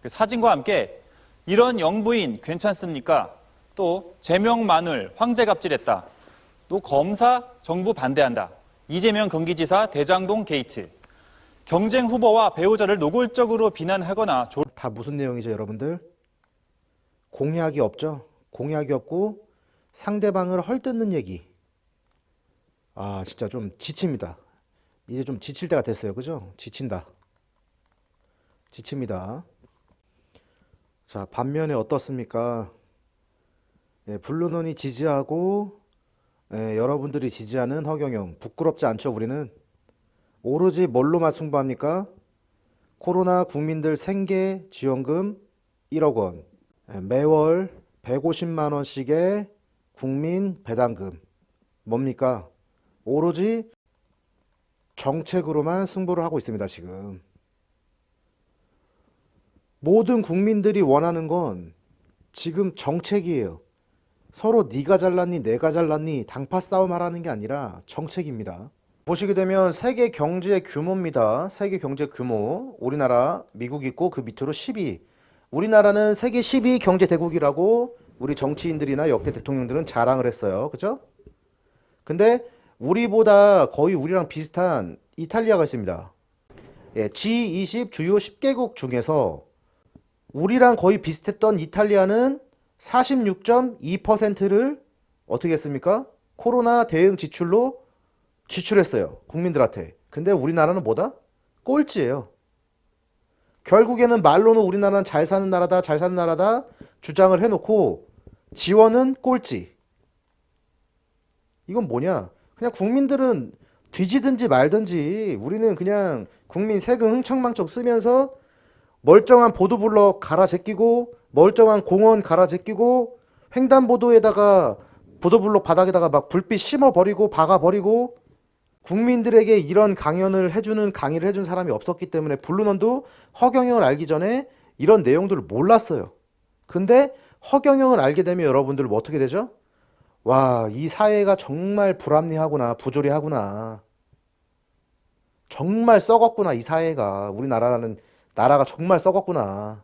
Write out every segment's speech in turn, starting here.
그 사진과 함께 이런 영부인 괜찮습니까? 또 제명 마눌 황제 갑질했다. 또 검사 정부 반대한다. 이재명 경기지사 대장동 게이트. 경쟁 후보와 배우자를 노골적으로 비난하거나 다 무슨 내용이죠, 여러분들? 공약이 없죠? 공약이 없고 상대방을 헐뜯는 얘기. 아, 진짜 좀 지칩니다. 이제 좀 지칠 때가 됐어요. 그죠? 지친다. 지칩니다. 자, 반면에 어떻습니까? 예, 블루논이 지지하고 여러분들이 지지하는 허경영. 부끄럽지 않죠, 우리는? 오로지 뭘로만 승부합니까? 코로나 국민들 생계 지원금 1억 원. 매월 150만 원씩의 국민 배당금. 뭡니까? 오로지 정책으로만 승부를 하고 있습니다, 지금. 모든 국민들이 원하는 건 지금 정책이에요. 서로 네가 잘났니 내가 잘났니 당파 싸움 하라는 게 아니라 정책입니다. 보시게 되면 세계 경제 규모입니다. 세계 경제 규모. 우리나라, 미국 있고 그 밑으로 10위. 우리나라는 세계 10위 경제 대국이라고 우리 정치인들이나 역대 대통령들은 자랑을 했어요. 그죠? 근데 우리보다 거의 우리랑 비슷한 이탈리아가 있습니다. 예, G20 주요 10개국 중에서 우리랑 거의 비슷했던 이탈리아는 46.2%를 어떻게 했습니까? 코로나 대응 지출로 지출했어요. 국민들한테. 근데 우리나라는 뭐다? 꼴찌예요. 결국에는 말로는 우리나라는 잘 사는 나라다, 잘 사는 나라다 주장을 해놓고 지원은 꼴찌. 이건 뭐냐? 그냥 국민들은 뒤지든지 말든지 우리는 그냥 국민 세금 흥청망청 쓰면서 멀쩡한 보도블럭 갈아 제끼고 멀쩡한 공원 갈아 제끼고 횡단보도에다가 보도블럭 바닥에다가 막 불빛 심어버리고 박아버리고 국민들에게 이런 강의를 해준 사람이 없었기 때문에 블루논도 허경영을 알기 전에 이런 내용들을 몰랐어요. 근데 허경영을 알게 되면 여러분들 뭐 어떻게 되죠? 와, 이 사회가 정말 불합리하구나, 부조리하구나. 정말 썩었구나, 이 사회가. 우리나라라는 나라가 정말 썩었구나.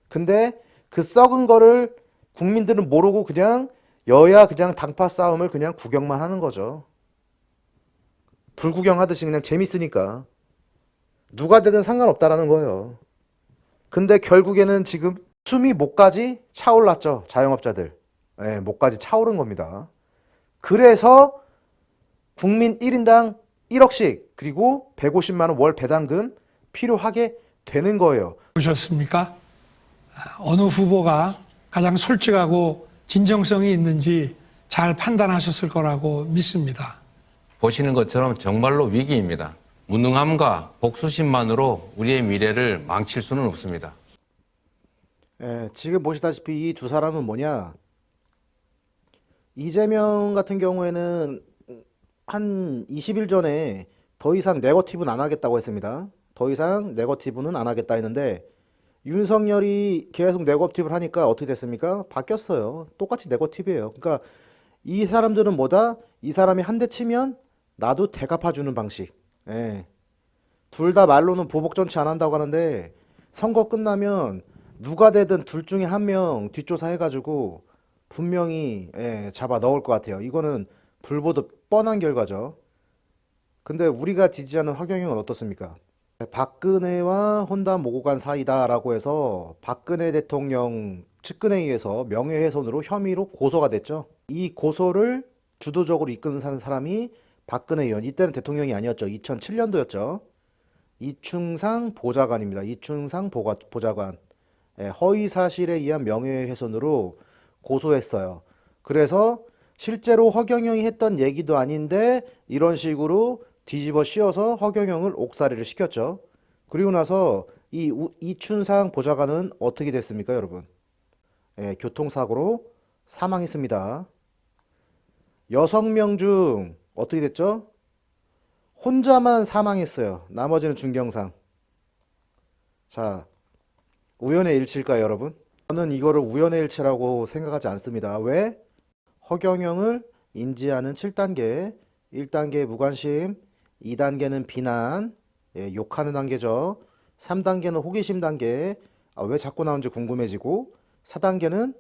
근데 그 썩은 거를 국민들은 모르고 그냥 여야 그냥 당파 싸움을 그냥 구경만 하는 거죠. 불구경하듯이 그냥 재밌으니까. 누가 되든 상관없다라는 거예요. 근데 결국에는 지금 숨이 목까지 차올랐죠. 자영업자들. 예, 목까지 차오른 겁니다. 그래서 국민 1인당 1억씩 그리고 150만 원 월 배당금 필요하게 되는 거예요. 보셨습니까? 어느 후보가 가장 솔직하고 진정성이 있는지 잘 판단하셨을 거라고 믿습니다. 보시는 것처럼 정말로 위기입니다. 무능함과 복수심만으로 우리의 미래를 망칠 수는 없습니다. 예, 지금 보시다시피 이 두 사람은 뭐냐? 이재명 같은 경우에는 한 20일 전에 더 이상 네거티브는 안 하겠다고 했습니다. 더 이상 네거티브는 안 하겠다 했는데 윤석열이 계속 네거티브를 하니까 어떻게 됐습니까? 바뀌었어요. 똑같이 네거티브예요. 그러니까 이 사람들은 뭐다? 이 사람이 한 대 치면 나도 대갚아주는 방식. 예. 둘 다 말로는 보복정치 안 한다고 하는데 선거 끝나면 누가 되든 둘 중에 한 명 뒷조사 해가지고 분명히 잡아 넣을 것 같아요. 이거는 불보듯 뻔한 결과죠. 근데 우리가 지지하는 허경영은 어떻습니까? 박근혜와 혼담 모고 간 사이다라고 해서 박근혜 대통령 측근에 의해서 명예훼손으로 혐의로 고소가 됐죠. 이 고소를 주도적으로 이끄는 사람이 박근혜 의원. 이때는 대통령이 아니었죠. 2007년도였죠. 이충상 보좌관입니다. 이충상 보좌관. 허위 사실에 의한 명예훼손으로 고소했어요. 그래서 실제로 허경영이 했던 얘기도 아닌데 이런 식으로 뒤집어 씌워서 허경영을 옥살이를 시켰죠. 그리고 나서 이춘상 보좌관은 어떻게 됐습니까, 여러분? 교통사고로 사망했습니다. 6명 중 어떻게 됐죠? 혼자만 사망했어요. 나머지는 중경상. 자, 우연의 일치일까요, 여러분? 저는 이거를 우연의 일치라고 생각하지 않습니다. 왜? 허경영을 인지하는 7단계, 1단계 무관심, 2단계는 비난, 욕하는 단계죠. 3단계는 호기심 단계, 왜 자꾸 나오는지 궁금해지고, 4단계는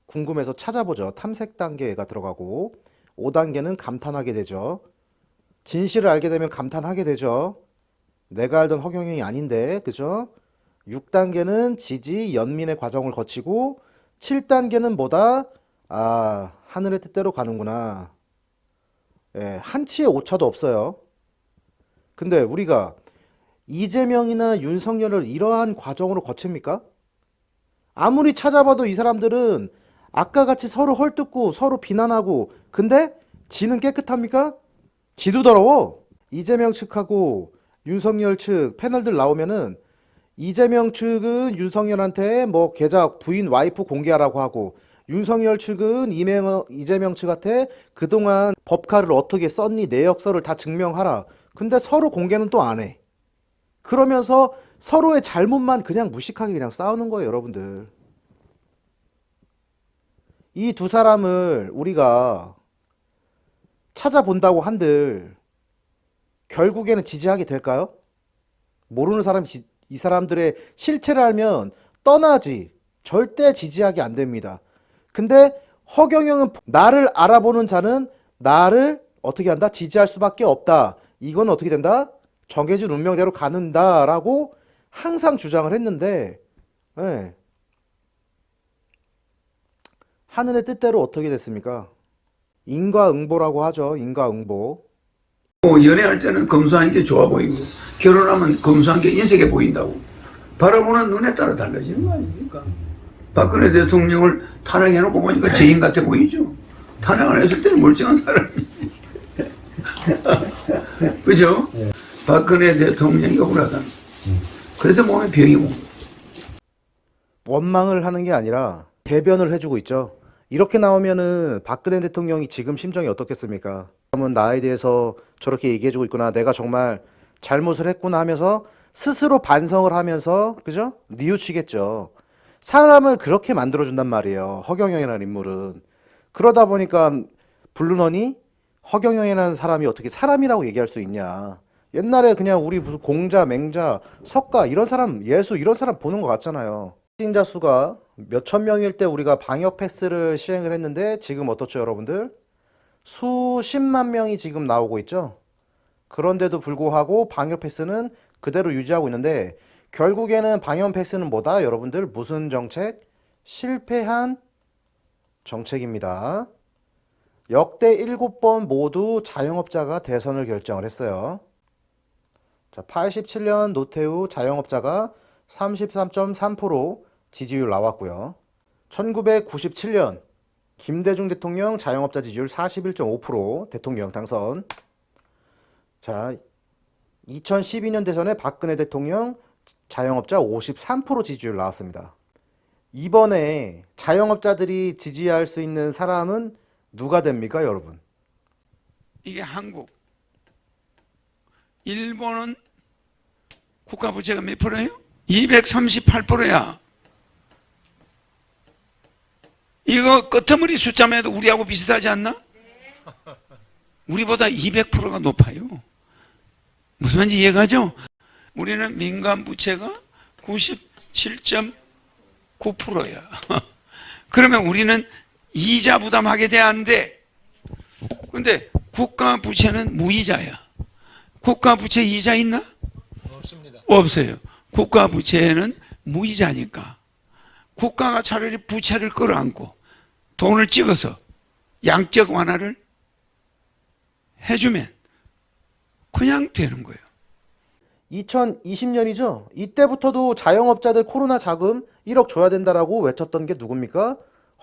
궁금해서 찾아보죠. 탐색 단계가 들어가고, 5단계는 감탄하게 되죠. 진실을 알게 되면 감탄하게 되죠. 내가 알던 허경영이 아닌데, 그죠? 6단계는 지지, 연민의 과정을 거치고, 7단계는 뭐다? 하늘의 뜻대로 가는구나. 예, 한치의 오차도 없어요. 근데 우리가 이재명이나 윤석열을 이러한 과정으로 거칩니까? 아무리 찾아봐도 이 사람들은 아까 같이 서로 헐뜯고 서로 비난하고, 근데 지는 깨끗합니까? 지도 더러워. 이재명 측하고 윤석열 측 패널들 나오면은 이재명 측은 윤석열한테 뭐 계좌 부인 와이프 공개하라고 하고, 윤석열 측은 이재명 측한테 그동안 법카를 어떻게 썼니 내역서를 다 증명하라. 근데 서로 공개는 또 안 해. 그러면서 서로의 잘못만 그냥 무식하게 그냥 싸우는 거예요, 여러분들. 이 두 사람을 우리가 찾아본다고 한들 결국에는 지지하게 될까요? 모르는 사람이 이 사람들의 실체를 알면 떠나지. 절대 지지하게 안 됩니다. 근데 허경영은 나를 알아보는 자는 나를 어떻게 한다? 지지할 수밖에 없다. 이건 어떻게 된다? 정해진 운명대로 가는다라고 항상 주장을 했는데, 네. 하늘의 뜻대로 어떻게 됐습니까? 인과응보라고 하죠. 인과응보. 연애할 때는 검소한 게 좋아 보이고 결혼하면 검소한 게 인색해 보인다고. 바라보는 눈에 따라 달라지는 거 아닙니까? 박근혜 대통령을 탄핵해놓고 보니까 죄인 같아 보이죠. 탄핵 안 했을 때는 멀쩡한 사람이. 그죠? 박근혜 대통령이 억울하다. 그래서 몸에 병이 온 거예요. 원망을 하는 게 아니라 대변을 해주고 있죠. 이렇게 나오면은 박근혜 대통령이 지금 심정이 어떻겠습니까? 그러면 나에 대해서 저렇게 얘기해주고 있구나. 내가 정말 잘못을 했구나 하면서 스스로 반성을 하면서, 그죠? 뉘우치겠죠. 사람을 그렇게 만들어준단 말이에요. 허경영이라는 인물은. 그러다 보니까 블루넌이 허경영이라는 사람이 어떻게 사람이라고 얘기할 수 있냐. 옛날에 그냥 우리 무슨 공자, 맹자, 석가 이런 사람, 예수 이런 사람 보는 것 같잖아요. 확진자 수가 몇천 명일 때 우리가 방역 패스를 시행을 했는데 지금 어떻죠, 여러분들? 수십만 명이 지금 나오고 있죠. 그런데도 불구하고 방역 패스는 그대로 유지하고 있는데, 결국에는 방역 패스는 뭐다? 여러분들 무슨 정책? 실패한 정책입니다. 역대 7번 모두 자영업자가 대선을 결정을 했어요. 자, 87년 노태우 자영업자가 33.3% 지지율 나왔고요. 1997년 김대중 대통령 자영업자 지지율 41.5% 대통령 당선. 자, 2012년 대선에 박근혜 대통령 자영업자 53% 지지율 나왔습니다. 이번에 자영업자들이 지지할 수 있는 사람은 누가 됩니까, 여러분? 이게 한국. 일본은 국가 부채가 몇 프로예요? 238%야. 이거 끄트머리 숫자만 해도 우리하고 비슷하지 않나? 우리보다 200%가 높아요. 무슨 말인지 이해가죠? 우리는 민간 부채가 97.9%야. 그러면 우리는 이자 부담하게 돼, 안 돼? 근데 국가 부채는 무이자야. 국가 부채 이자 있나? 없습니다. 없어요. 국가 부채는 무이자니까 국가가 차라리 부채를 끌어안고 돈을 찍어서 양적 완화를 해주면 그냥 되는 거예요. 2020년이죠. 이때부터도 자영업자들 코로나 자금 1억 줘야 된다라고 외쳤던 게 누굽니까?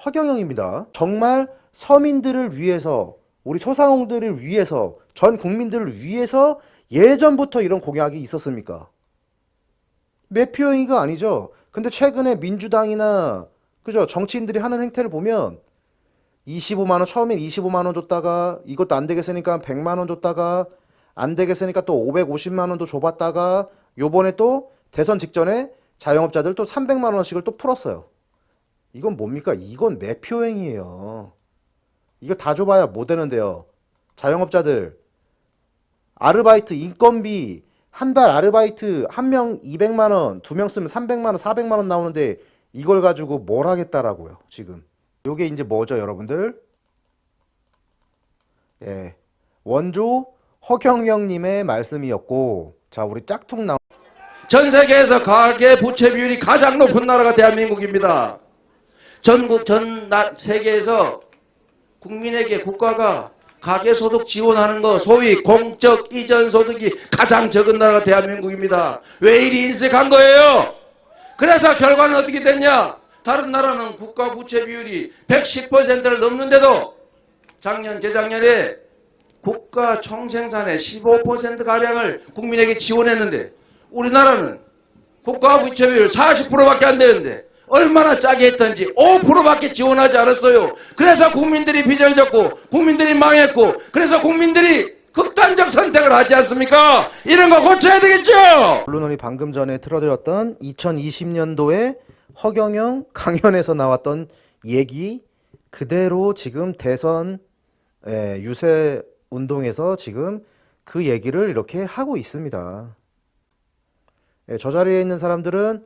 허경영입니다. 정말 서민들을 위해서, 우리 소상공인들을 위해서, 전 국민들을 위해서 예전부터 이런 공약이 있었습니까? 매표행위가 아니죠. 근데 최근에 민주당이나, 그죠, 정치인들이 하는 행태를 보면 25만 원, 처음엔 25만 원 줬다가 이것도 안 되겠으니까 100만 원 줬다가 안 되겠으니까 또 550만 원도 줘봤다가 요번에 또 대선 직전에 자영업자들 또 300만 원씩을 또 풀었어요. 이건 뭡니까? 이건 매표행위예요. 이거 다 줘봐야 뭐 되는데요. 자영업자들 아르바이트 인건비 한 달 아르바이트 한 명 200만 원, 두 명 쓰면 300만 원, 400만 원 나오는데 이걸 가지고 뭘 하겠다라고요, 지금. 요게 이제 뭐죠, 여러분들? 예. 원조 허경영님의 말씀이었고, 자, 우리 짝퉁 나온 전 세계에서 가계 부채 비율이 가장 높은 나라가 대한민국입니다. 전국 전 세계에서 국민에게 국가가 가계소득 지원하는 거 소위 공적 이전 소득이 가장 적은 나라가 대한민국입니다. 왜 이리 인색한 거예요? 그래서 결과는 어떻게 됐냐? 다른 나라는 국가 부채 비율이 110%를 넘는데도 작년 재작년에 국가 총생산의 15%가량을 국민에게 지원했는데 우리나라는 국가 부채 비율 40%밖에 안 되는데 얼마나 짜게 했던지 5%밖에 지원하지 않았어요. 그래서 국민들이 빚을 졌고 국민들이 망했고 그래서 국민들이 극단적 선택을 하지 않습니까? 이런 거 고쳐야 되겠죠? 언론이 방금 전에 틀어드렸던 2020년도에 허경영 강연에서 나왔던 얘기 그대로 지금 대선 유세 운동에서 지금 그 얘기를 이렇게 하고 있습니다. 저 자리에 있는 사람들은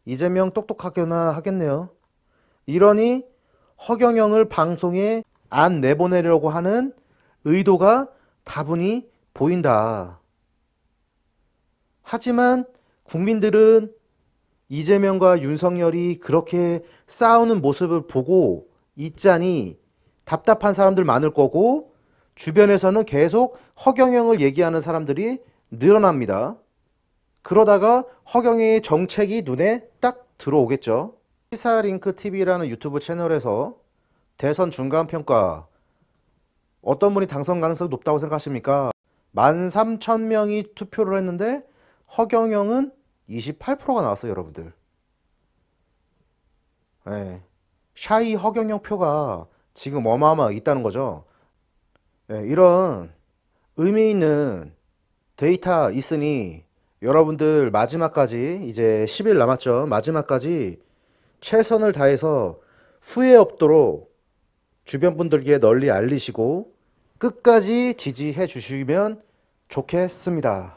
이재명 똑똑하게나 하겠네요. 이러니 허경영을 방송에 안 내보내려고 하는 의도가 다분히 보인다. 하지만 국민들은 이재명과 윤석열이 그렇게 싸우는 모습을 보고 있자니 답답한 사람들 많을 거고 주변에서는 계속 허경영을 얘기하는 사람들이 늘어납니다. 그러다가 허경영의 정책이 눈에 딱 들어오겠죠. 시사링크TV라는 유튜브 채널에서 대선 중간평가 어떤 분이 당선 가능성이 높다고 생각하십니까? 13,000명이 투표를 했는데 허경영은 28%가 나왔어요, 여러분들. 네. 샤이 허경영 표가 지금 어마어마하게 있다는 거죠. 네, 이런 의미 있는 데이터 있으니 여러분들 마지막까지 이제 10일 남았죠. 마지막까지 최선을 다해서 후회 없도록 주변 분들께 널리 알리시고 끝까지 지지해 주시면 좋겠습니다.